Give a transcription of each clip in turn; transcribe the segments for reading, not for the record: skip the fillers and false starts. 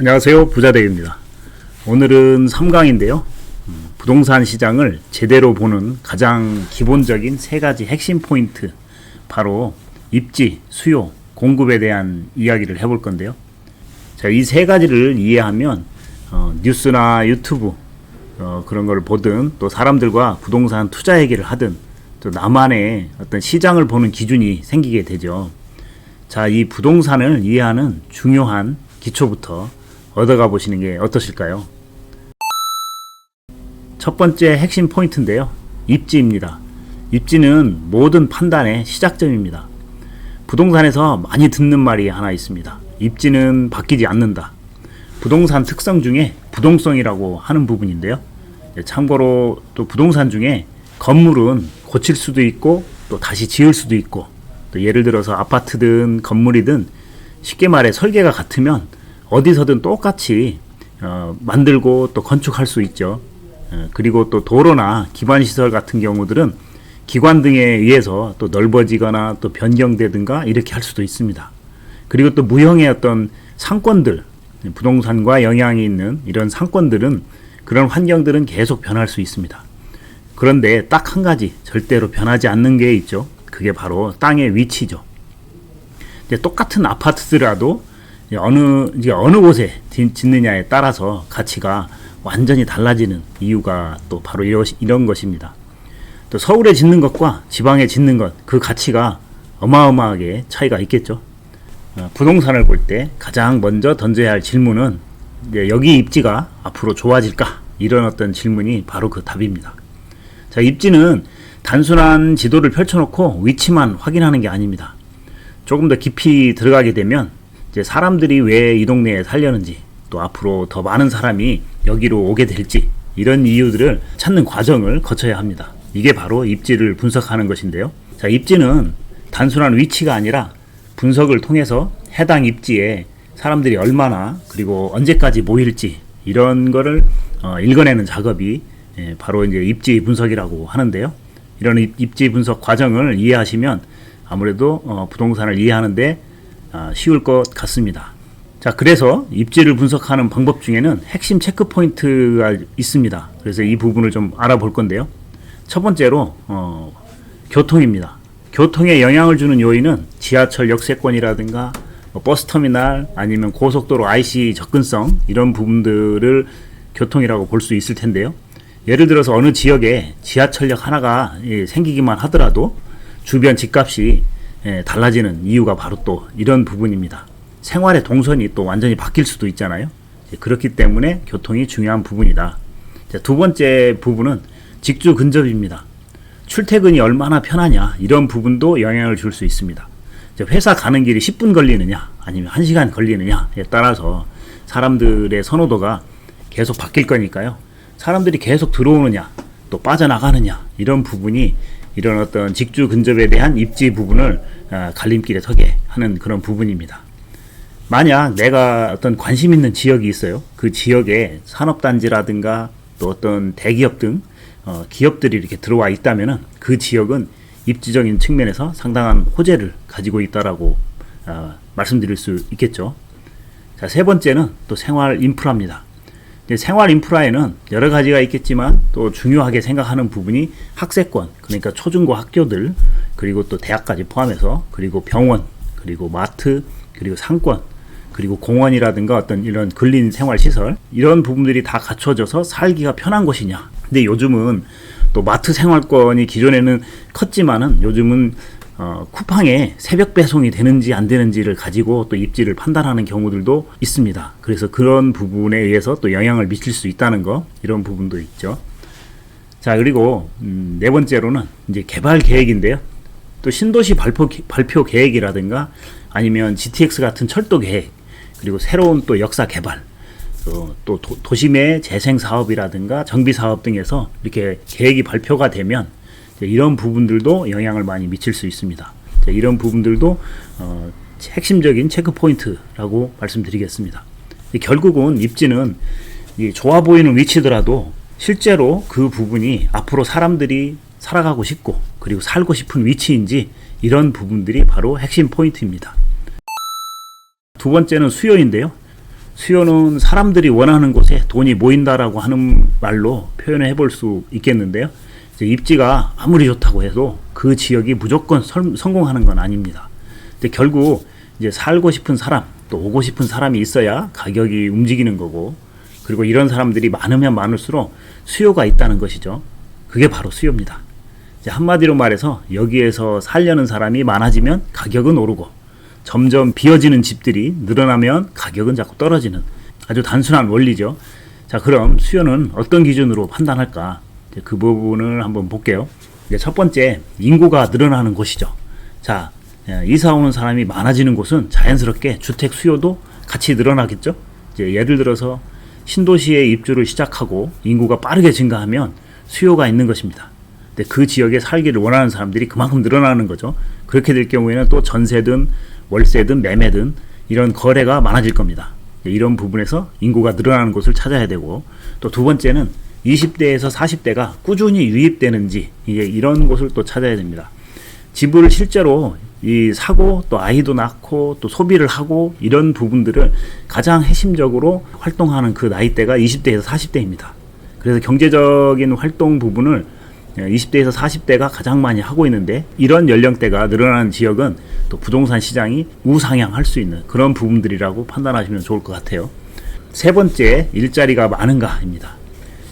안녕하세요. 부자대입니다. 오늘은 3강인데요. 부동산 시장을 제대로 보는 가장 기본적인 세 가지 핵심 포인트, 바로 입지, 수요, 공급에 대한 이야기를 해볼 건데요. 자, 이 세 가지를 이해하면 뉴스나 유튜브 그런 걸 보든, 또 사람들과 부동산 투자 얘기를 하든, 또 나만의 어떤 시장을 보는 기준이 생기게 되죠. 자, 이 부동산을 이해하는 중요한 기초부터 얻어가 보시는 게 어떠실까요? 첫 번째 핵심 포인트인데요. 입지입니다. 입지는 모든 판단의 시작점입니다. 부동산에서 많이 듣는 말이 하나 있습니다. 입지는 바뀌지 않는다. 부동산 특성 중에 부동성이라고 하는 부분인데요. 참고로 또 부동산 중에 건물은 고칠 수도 있고 또 다시 지을 수도 있고, 또 예를 들어서 아파트든 건물이든 쉽게 말해 설계가 같으면 어디서든 똑같이 만들고 또 건축할 수 있죠. 그리고 또 도로나 기반시설 같은 경우들은 기관 등에 의해서 또 넓어지거나 또 변경되든가 이렇게 할 수도 있습니다. 그리고 또 무형의 어떤 상권들, 부동산과 영향이 있는 이런 상권들은, 그런 환경들은 계속 변할 수 있습니다. 그런데 딱 한 가지 절대로 변하지 않는 게 있죠. 그게 바로 땅의 위치죠. 똑같은 아파트더라도 어느 곳에 짓느냐에 따라서 가치가 완전히 달라지는 이유가 또 바로 이런 것입니다. 또 서울에 짓는 것과 지방에 짓는 것, 그 가치가 어마어마하게 차이가 있겠죠. 부동산을 볼 때 가장 먼저 던져야 할 질문은 여기 입지가 앞으로 좋아질까? 이런 어떤 질문이 바로 그 답입니다. 자, 입지는 단순한 지도를 펼쳐놓고 위치만 확인하는 게 아닙니다. 조금 더 깊이 들어가게 되면 이제 사람들이 왜 이 동네에 살려는지, 또 앞으로 더 많은 사람이 여기로 오게 될지, 이런 이유들을 찾는 과정을 거쳐야 합니다. 이게 바로 입지를 분석하는 것인데요. 자, 입지는 단순한 위치가 아니라 분석을 통해서 해당 입지에 사람들이 얼마나 그리고 언제까지 모일지, 이런 거를 읽어내는 작업이 바로 이제 입지 분석이라고 하는데요. 이런 입지 분석 과정을 이해하시면 아무래도 부동산을 이해하는데 쉬울 것 같습니다. 자, 그래서 입지를 분석하는 방법 중에는 핵심 체크 포인트가 있습니다. 그래서 이 부분을 좀 알아볼 건데요. 첫 번째로 교통입니다. 교통에 영향을 주는 요인은 지하철 역세권이라든가 버스터미널, 아니면 고속도로 IC 접근성, 이런 부분들을 교통이라고 볼 수 있을 텐데요. 예를 들어서 어느 지역에 지하철역 하나가 생기기만 하더라도 주변 집값이 달라지는 이유가 바로 또 이런 부분입니다. 생활의 동선이 또 완전히 바뀔 수도 있잖아요. 그렇기 때문에 교통이 중요한 부분이다. 두 번째 부분은 직주 근접입니다. 출퇴근이 얼마나 편하냐, 이런 부분도 영향을 줄 수 있습니다. 회사 가는 길이 10분 걸리느냐 아니면 1시간 걸리느냐에 따라서 사람들의 선호도가 계속 바뀔 거니까요. 사람들이 계속 들어오느냐 또 빠져나가느냐, 이런 부분이 이런 어떤 직주 근접에 대한 입지 부분을 갈림길에 서게 하는 그런 부분입니다. 만약 내가 어떤 관심 있는 지역이 있어요. 그 지역에 산업단지라든가 또 어떤 대기업 등 기업들이 이렇게 들어와 있다면은 그 지역은 입지적인 측면에서 상당한 호재를 가지고 있다라고 말씀드릴 수 있겠죠. 자, 세 번째는 또 생활 인프라입니다. 생활 인프라에는 여러 가지가 있겠지만 또 중요하게 생각하는 부분이 학세권, 그러니까 초중고 학교들, 그리고 또 대학까지 포함해서, 그리고 병원, 그리고 마트, 그리고 상권, 그리고 공원이라든가 어떤 이런 근린 생활 시설, 이런 부분들이 다 갖춰져서 살기가 편한 곳이냐. 근데 요즘은 또 마트 생활권이 기존에는 컸지만은 요즘은 쿠팡에 새벽 배송이 되는지 안 되는지를 가지고 또 입지를 판단하는 경우들도 있습니다. 그래서 그런 부분에 의해서 또 영향을 미칠 수 있다는 거, 이런 부분도 있죠. 자, 그리고 네 번째로는 이제 개발 계획인데요. 또 신도시 발표 계획이라든가 아니면 GTX 같은 철도 계획, 그리고 새로운 또 역사 개발, 또 도심의 재생 사업이라든가 정비 사업 등에서 이렇게 계획이 발표가 되면 이런 부분들도 영향을 많이 미칠 수 있습니다. 이런 부분들도 핵심적인 체크 포인트라고 말씀드리겠습니다. 결국은 입지는 좋아 보이는 위치더라도 실제로 그 부분이 앞으로 사람들이 살아가고 싶고 그리고 살고 싶은 위치인지, 이런 부분들이 바로 핵심 포인트입니다. 두 번째는 수요인데요. 수요는 사람들이 원하는 곳에 돈이 모인다라고 하는 말로 표현을 해볼 수 있겠는데요. 이제 입지가 아무리 좋다고 해도 그 지역이 무조건 성공하는 건 아닙니다. 근데 결국 이제 살고 싶은 사람, 또 오고 싶은 사람이 있어야 가격이 움직이는 거고, 그리고 이런 사람들이 많으면 많을수록 수요가 있다는 것이죠. 그게 바로 수요입니다. 이제 한마디로 말해서 여기에서 살려는 사람이 많아지면 가격은 오르고, 점점 비어지는 집들이 늘어나면 가격은 자꾸 떨어지는 아주 단순한 원리죠. 자, 그럼 수요는 어떤 기준으로 판단할까? 이제 그 부분을 한번 볼게요. 이제 첫 번째, 인구가 늘어나는 곳이죠. 자, 이사 오는 사람이 많아지는 곳은 자연스럽게 주택 수요도 같이 늘어나겠죠. 이제 예를 들어서 신도시에 입주를 시작하고 인구가 빠르게 증가하면 수요가 있는 것입니다. 근데 그 지역에 살기를 원하는 사람들이 그만큼 늘어나는 거죠. 그렇게 될 경우에는 또 전세든 월세든 매매든 이런 거래가 많아질 겁니다. 이런 부분에서 인구가 늘어나는 곳을 찾아야 되고, 또 두 번째는 20대에서 40대가 꾸준히 유입되는지, 이게 이런 곳을 또 찾아야 됩니다. 집을 실제로 사고 또 아이도 낳고 또 소비를 하고 이런 부분들을 가장 핵심적으로 활동하는 그 나이대가 20대에서 40대입니다. 그래서 경제적인 활동 부분을 20대에서 40대가 가장 많이 하고 있는데, 이런 연령대가 늘어나는 지역은 또 부동산 시장이 우상향할 수 있는 그런 부분들이라고 판단하시면 좋을 것 같아요. 세 번째, 일자리가 많은가입니다.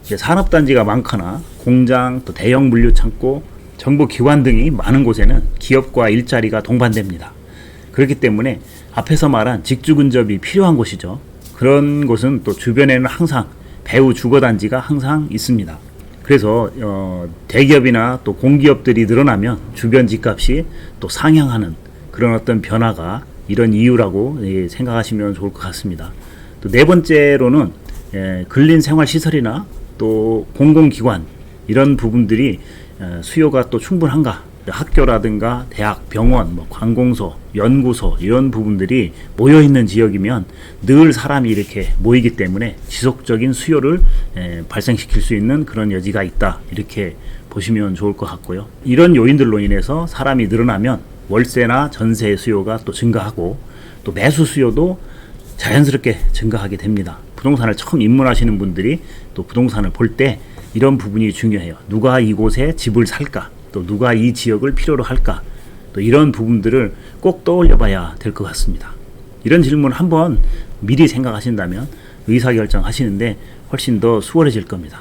산업단지가 많거나 공장, 또 대형 물류창고, 정부 기관 등이 많은 곳에는 기업과 일자리가 동반됩니다. 그렇기 때문에 앞에서 말한 직주 근접이 필요한 곳이죠. 그런 곳은 또 주변에는 항상 배후 주거단지가 항상 있습니다. 그래서 대기업이나 또 공기업들이 늘어나면 주변 집값이 또 상향하는 그런 어떤 변화가 이런 이유라고 생각하시면 좋을 것 같습니다. 또 네 번째로는 근린생활시설이나 또 공공기관 이런 부분들이 수요가 또 충분한가, 학교라든가 대학, 병원, 관공서, 연구소 이런 부분들이 모여있는 지역이면 늘 사람이 이렇게 모이기 때문에 지속적인 수요를 발생시킬 수 있는 그런 여지가 있다, 이렇게 보시면 좋을 것 같고요. 이런 요인들로 인해서 사람이 늘어나면 월세나 전세 수요가 또 증가하고, 또 매수 수요도 자연스럽게 증가하게 됩니다. 부동산을 처음 입문하시는 분들이 또 부동산을 볼 때 이런 부분이 중요해요. 누가 이곳에 집을 살까? 또 누가 이 지역을 필요로 할까? 또 이런 부분들을 꼭 떠올려 봐야 될 것 같습니다. 이런 질문 한번 미리 생각하신다면 의사결정하시는데 훨씬 더 수월해질 겁니다.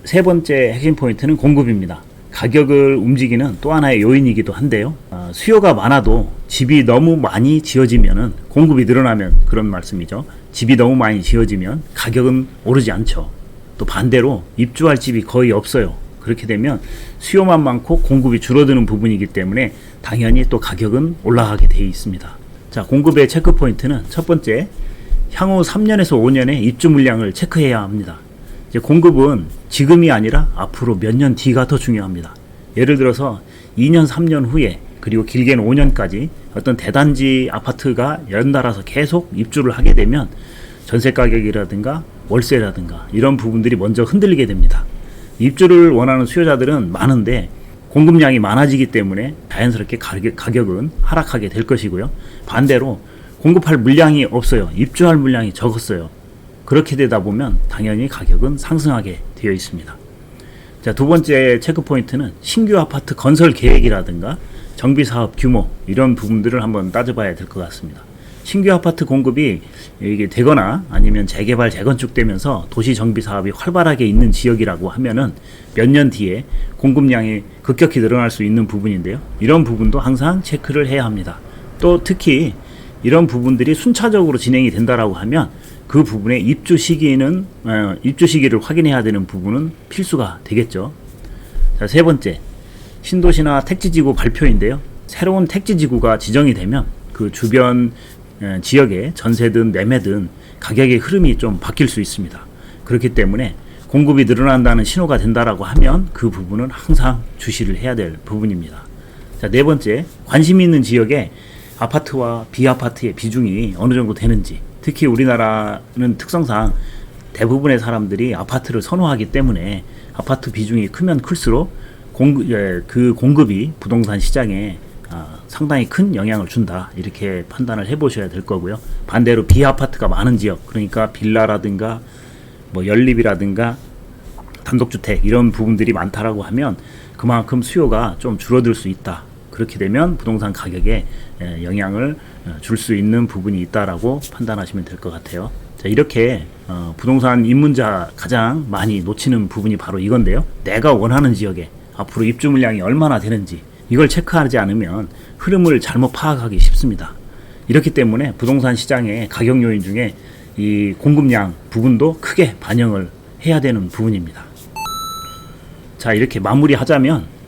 세 번째 핵심 포인트는 공급입니다. 가격을 움직이는 또 하나의 요인이기도 한데요. 수요가 많아도 집이 너무 많이 지어지면은, 공급이 늘어나면 그런 말씀이죠. 집이 너무 많이 지어지면 가격은 오르지 않죠. 또 반대로 입주할 집이 거의 없어요. 그렇게 되면 수요만 많고 공급이 줄어드는 부분이기 때문에 당연히 또 가격은 올라가게 되어 있습니다. 자, 공급의 체크 포인트는 첫 번째, 향후 3년에서 5년의 입주 물량을 체크해야 합니다. 이제 공급은 지금이 아니라 앞으로 몇 년 뒤가 더 중요합니다. 예를 들어서 2년, 3년 후에, 그리고 길게는 5년까지 어떤 대단지 아파트가 연달아서 계속 입주를 하게 되면 전세 가격이라든가 월세라든가 이런 부분들이 먼저 흔들리게 됩니다. 입주를 원하는 수요자들은 많은데 공급량이 많아지기 때문에 자연스럽게 가격은 하락하게 될 것이고요. 반대로 공급할 물량이 없어요. 입주할 물량이 적었어요. 그렇게 되다 보면 당연히 가격은 상승하게 되어 있습니다. 자, 두 번째 체크 포인트는 신규 아파트 건설 계획이라든가 정비 사업 규모, 이런 부분들을 한번 따져봐야 될 것 같습니다. 신규 아파트 공급이 이게 되거나 아니면 재개발, 재건축되면서 도시 정비 사업이 활발하게 있는 지역이라고 하면은 몇 년 뒤에 공급량이 급격히 늘어날 수 있는 부분인데요. 이런 부분도 항상 체크를 해야 합니다. 또 특히 이런 부분들이 순차적으로 진행이 된다라고 하면 그 부분의 입주 시기를 확인해야 되는 부분은 필수가 되겠죠. 자, 세 번째, 신도시나 택지지구 발표인데요. 새로운 택지지구가 지정이 되면 그 주변 지역의 전세든 매매든 가격의 흐름이 좀 바뀔 수 있습니다. 그렇기 때문에 공급이 늘어난다는 신호가 된다라고 하면 그 부분은 항상 주시를 해야 될 부분입니다. 자, 네 번째, 관심 있는 지역에 아파트와 비아파트의 비중이 어느 정도 되는지. 특히 우리나라는 특성상 대부분의 사람들이 아파트를 선호하기 때문에 아파트 비중이 크면 클수록 그 공급이 부동산 시장에 상당히 큰 영향을 준다, 이렇게 판단을 해보셔야 될 거고요. 반대로 비아파트가 많은 지역, 그러니까 빌라라든가 뭐 연립이라든가 단독주택 이런 부분들이 많다라고 하면 그만큼 수요가 좀 줄어들 수 있다. 그렇게 되면 부동산 가격에 영향을 줄 수 있는 부분이 있다라고 판단하시면 될 것 같아요. 자, 이렇게 부동산 입문자 가장 많이 놓치는 부분이 바로 이건데요. 내가 원하는 지역에 앞으로 입주 물량이 얼마나 되는지 이걸 체크하지 않으면 흐름을 잘못 파악하기 쉽습니다. 이렇기 때문에 부동산 시장의 가격 요인 중에 이 공급량 부분도 크게 반영을 해야 되는 부분입니다. 자, 이렇게 마무리하자면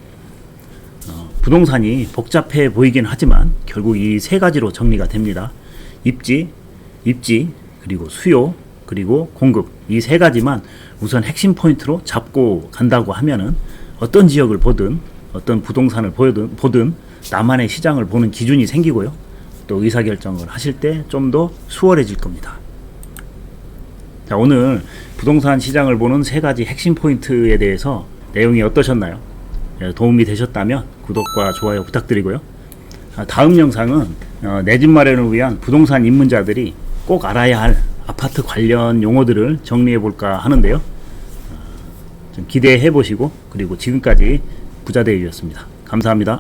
부동산이 복잡해 보이긴 하지만 결국 이 세 가지로 정리가 됩니다. 입지, 그리고 수요, 그리고 공급, 이 세 가지만 우선 핵심 포인트로 잡고 간다고 하면은 어떤 지역을 보든 어떤 부동산을 보든 나만의 시장을 보는 기준이 생기고요. 또 의사결정을 하실 때 좀 더 수월해질 겁니다. 자, 오늘 부동산 시장을 보는 세 가지 핵심 포인트에 대해서 내용이 어떠셨나요? 도움이 되셨다면 구독과 좋아요 부탁드리고요. 다음 영상은 내 집 마련을 위한 부동산 입문자들이 꼭 알아야 할 아파트 관련 용어들을 정리해 볼까 하는데요. 좀 기대해 보시고, 그리고 지금까지 부자대유였습니다. 감사합니다.